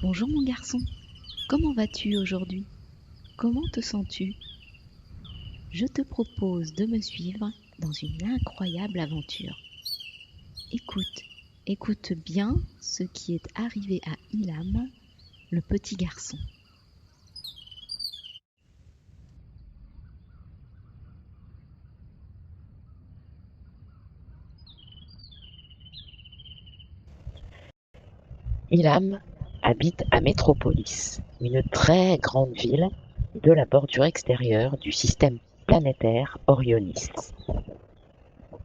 Bonjour mon garçon, comment vas-tu aujourd'hui? Comment te sens-tu? Je te propose de me suivre dans une incroyable aventure. Écoute, écoute bien ce qui est arrivé à Ilham, le petit garçon. Ilham habite à Métropolis, une très grande ville de la bordure extérieure du système planétaire Orionis.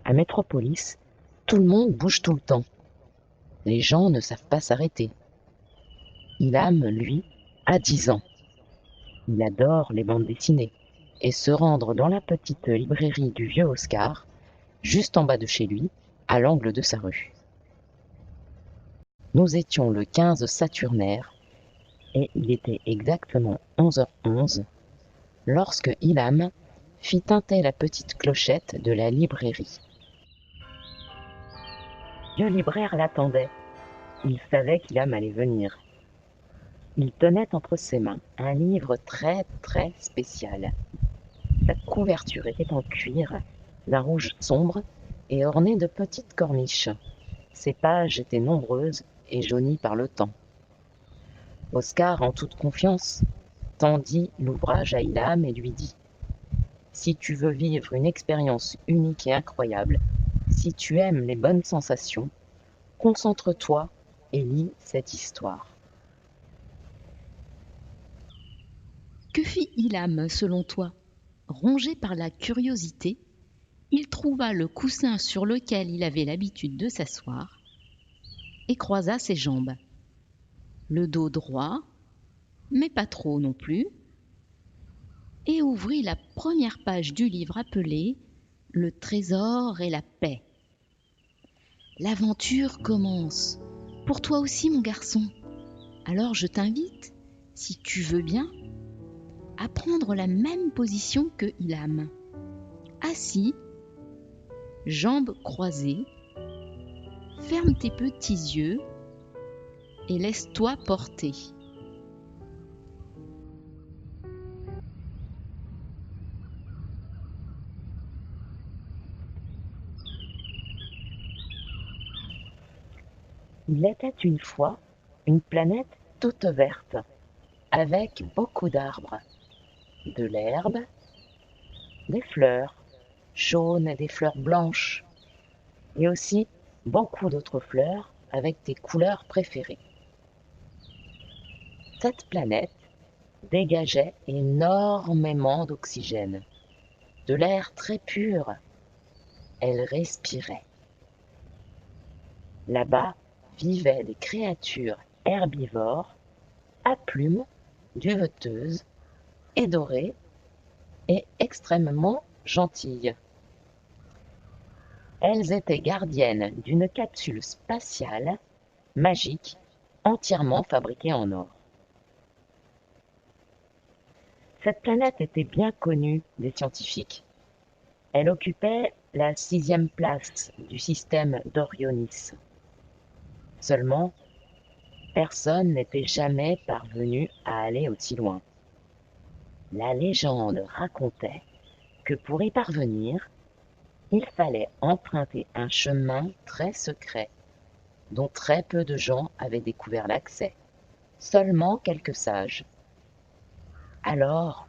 À Métropolis, tout le monde bouge tout le temps. Les gens ne savent pas s'arrêter. Ilham, lui, a 10 ans. Il adore les bandes dessinées et se rendre dans la petite librairie du vieux Oscar, juste en bas de chez lui, à l'angle de sa rue. Nous étions le 15 Saturnaire et il était exactement 11h11 lorsque Ilham fit tinter la petite clochette de la librairie. Le libraire l'attendait. Il savait qu'Ilham allait venir. Il tenait entre ses mains un livre très très spécial. Sa couverture était en cuir, d'un rouge sombre et ornée de petites corniches. Ses pages étaient nombreuses et jaunies par le temps. Oscar, en toute confiance, tendit l'ouvrage à Ilham et lui dit: Si tu veux vivre une expérience unique et incroyable, si tu aimes les bonnes sensations, concentre-toi et lis cette histoire. Que fit Ilham selon toi? Rongé par la curiosité, il trouva le coussin sur lequel il avait l'habitude de s'asseoir et croisa ses jambes. Le dos droit, mais pas trop non plus, et ouvrit la première page du livre appelé Le trésor et la paix. L'aventure commence. Pour toi aussi, mon garçon. Alors je t'invite, si tu veux bien, à prendre la même position que Ilham. Assis, jambes croisées, ferme tes petits yeux et laisse-toi porter. Il était une fois une planète toute verte, avec beaucoup d'arbres, de l'herbe, des fleurs jaunes et des fleurs blanches, et aussi beaucoup d'autres fleurs avec des couleurs préférées. Cette planète dégageait énormément d'oxygène, de l'air très pur. Elle respirait. Là-bas vivaient des créatures herbivores à plumes, duveteuses et dorées et extrêmement gentilles. Elles étaient gardiennes d'une capsule spatiale magique entièrement fabriquée en or. Cette planète était bien connue des scientifiques. Elle occupait la 6e place du système d'Orionis. Seulement, personne n'était jamais parvenu à aller aussi loin. La légende racontait que pour y parvenir, il fallait emprunter un chemin très secret dont très peu de gens avaient découvert l'accès, seulement quelques sages. Alors,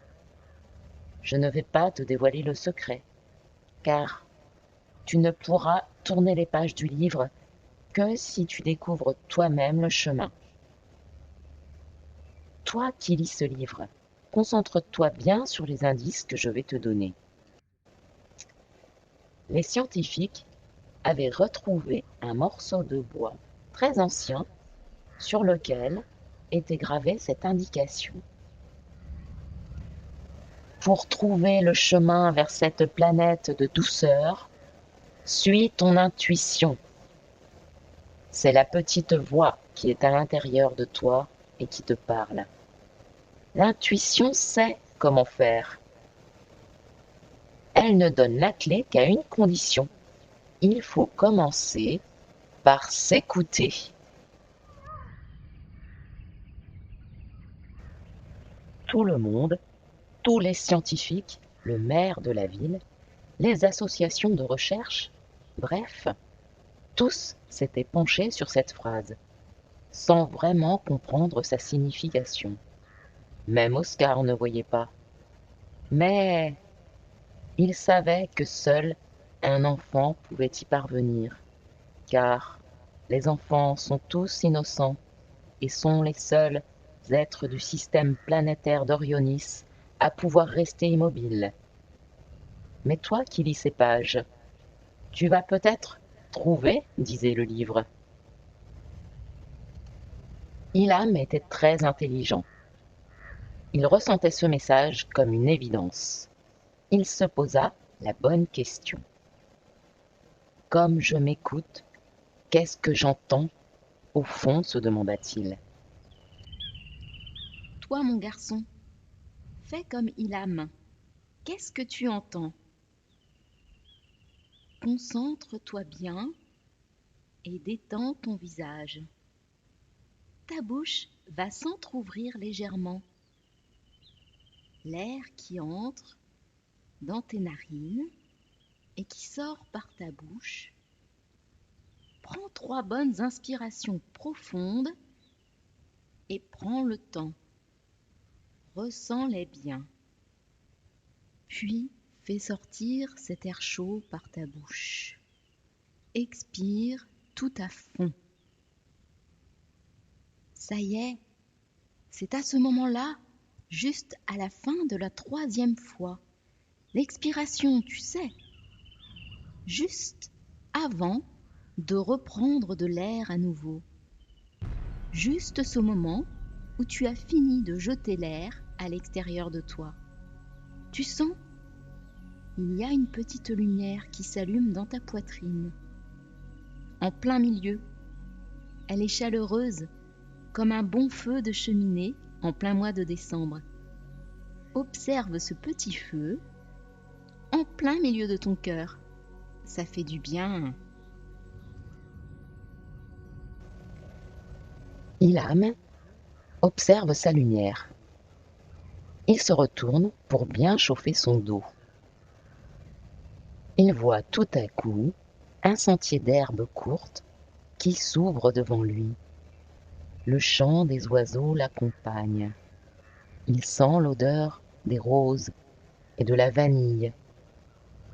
je ne vais pas te dévoiler le secret, car tu ne pourras tourner les pages du livre que si tu découvres toi-même le chemin. Toi qui lis ce livre, concentre-toi bien sur les indices que je vais te donner. Les scientifiques avaient retrouvé un morceau de bois très ancien sur lequel était gravée cette indication. Pour trouver le chemin vers cette planète de douceur, suis ton intuition. C'est la petite voix qui est à l'intérieur de toi et qui te parle. L'intuition sait comment faire. Elle ne donne la clé qu'à une condition. Il faut commencer par s'écouter. Tout le monde, tous les scientifiques, le maire de la ville, les associations de recherche, bref, tous s'étaient penchés sur cette phrase, sans vraiment comprendre sa signification. Même Oscar ne voyait pas. Mais il savait que seul un enfant pouvait y parvenir, car les enfants sont tous innocents et sont les seuls êtres du système planétaire d'Orionis à pouvoir rester immobiles. Mais toi qui lis ces pages, tu vas peut-être trouver, disait le livre. Ilham était très intelligent. Il ressentait ce message comme une évidence. Il se posa la bonne question. Comme je m'écoute, qu'est-ce que j'entends au fond, se demanda-t-il. Toi, mon garçon, fais comme Ilham. Qu'est-ce que tu entends? Concentre-toi bien et détends ton visage. Ta bouche va s'entr'ouvrir légèrement. L'air qui entre dans tes narines et qui sort par ta bouche. Prends 3 bonnes inspirations profondes et prends le temps. Ressens-les bien. Puis fais sortir cet air chaud par ta bouche. Expire tout à fond. Ça y est, c'est à ce moment-là, juste à la fin de la 3e fois. L'expiration, tu sais, juste avant de reprendre de l'air à nouveau. Juste ce moment où tu as fini de jeter l'air à l'extérieur de toi. Tu sens? Il y a une petite lumière qui s'allume dans ta poitrine. En plein milieu. Elle est chaleureuse, comme un bon feu de cheminée en plein mois de décembre. Observe ce petit feu en plein milieu de ton cœur. Ça fait du bien. Ilham observe sa lumière. Il se retourne pour bien chauffer son dos. Il voit tout à coup un sentier d'herbe courte qui s'ouvre devant lui. Le chant des oiseaux l'accompagne. Il sent l'odeur des roses et de la vanille.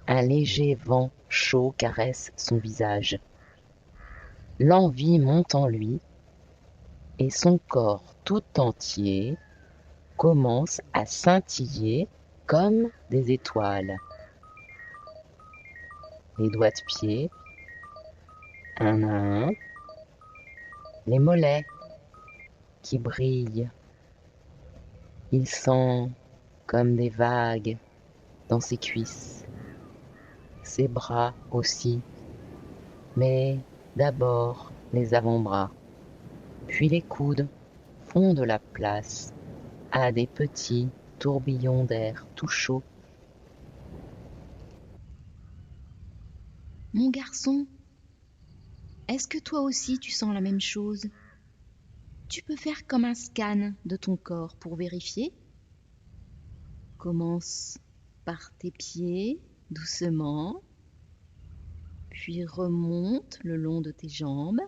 Un léger vent chaud caresse son visage. L'envie monte en lui et son corps tout entier commence à scintiller comme des étoiles. Les doigts de pied, un à un, les mollets qui brillent. Il sent comme des vagues dans ses cuisses, ses bras aussi, mais d'abord les avant-bras, puis les coudes font de la place à des petits tourbillons d'air tout chaud. Mon garçon, est-ce que toi aussi tu sens la même chose? Tu peux faire comme un scan de ton corps pour vérifier. Commence par tes pieds, doucement, puis remonte le long de tes jambes.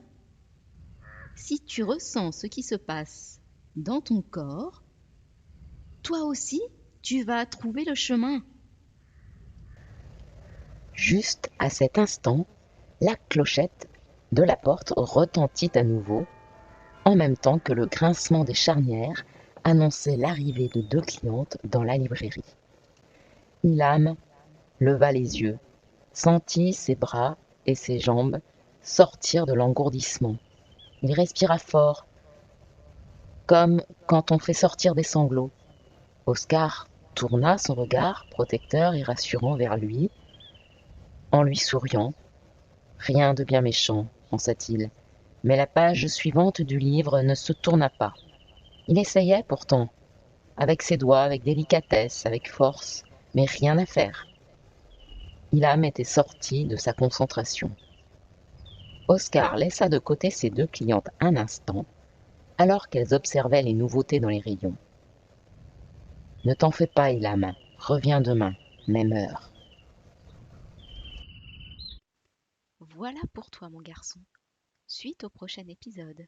Si tu ressens ce qui se passe dans ton corps, toi aussi, tu vas trouver le chemin. Juste à cet instant, la clochette de la porte retentit à nouveau, en même temps que le grincement des charnières annonçait l'arrivée de 2 clientes dans la librairie. Ilham leva les yeux, sentit ses bras et ses jambes sortir de l'engourdissement. Il respira fort, comme quand on fait sortir des sanglots. Oscar tourna son regard protecteur et rassurant vers lui, en lui souriant. Rien de bien méchant, pensa-t-il, mais la page suivante du livre ne se tourna pas. Il essayait pourtant, avec ses doigts, avec délicatesse, avec force, mais rien à faire. Ilham était sorti de sa concentration. Oscar laissa de côté ses 2 clientes un instant, alors qu'elles observaient les nouveautés dans les rayons. Ne t'en fais pas, Ilham. Reviens demain, même heure. Voilà pour toi, mon garçon. Suite au prochain épisode.